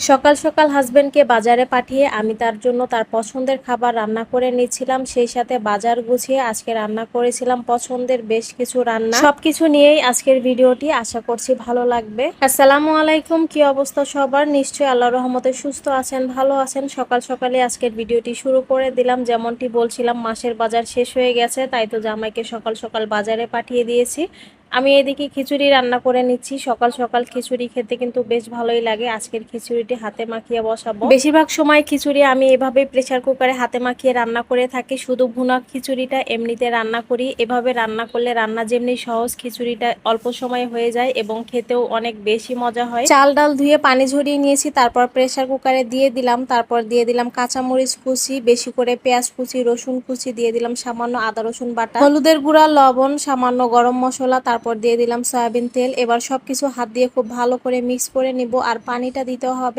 সকাল সকাল হাজবেন্ডকে বাজারে পাঠিয়ে আমি তার জন্য তার পছন্দের খাবার রান্না করে নিয়েছিলাম, সেই সাথে বাজার গুছিয়ে আজকে রান্না করেছিলাম পছন্দের বেশ কিছু রান্না। সবকিছু নিয়েই আজকের ভিডিওটি, আশা করছি ভালো লাগবে। আসসালামু আলাইকুম, কি অবস্থা সবার? নিশ্চয়ই আল্লাহর রহমতে সুস্থ আছেন, ভালো আছেন। সকাল সকালে আজকের ভিডিওটি শুরু করে দিলাম। যেমনটি বলছিলাম, মাসের বাজার শেষ হয়ে গেছে, তাই তো জামাইকে সকাল সকাল বাজারে পাঠিয়ে দিয়েছি। আমি এদিকে খিচুড়ি রান্না করে নিচ্ছি। সকাল সকাল খিচুড়ি খেতে কিন্তু বেশ ভালোই লাগে। আজকের খিচুড়িটি হাতে মাখিয়ে বসাবো। বেশিরভাগ সময় খিচুড়ি আমি এভাবে প্রেসার কুকারে হাতে মাখিয়ে রান্না করে থাকি। শুধু ভুনা খিচুড়িটা এমনিতে রান্না করি। এভাবে রান্না করলে রান্না যেমনি সহজ, খিচুড়িটা অল্প সময়ে হয়ে যায় এবং খেতেও অনেক বেশি মজা হয়। চাল ডাল ধুয়ে পানি ঝরিয়ে নিয়েছি, তারপর প্রেসার কুকারে দিয়ে দিলাম। তারপর দিয়ে দিলাম কাঁচামরিচ কুচি, বেশি করে পেঁয়াজ কুচি, রসুন কুচি, দিয়ে দিলাম সামান্য আদা রসুন বাটা, হলুদের গুঁড়া, লবণ, সামান্য গরম মশলা, তারপর দিয়ে দিলাম সয়াবিন তেল। এবার সবকিছু হাত দিয়ে খুব ভালো করে মিক্স করে নিব। আর পানিটা দিতে হবে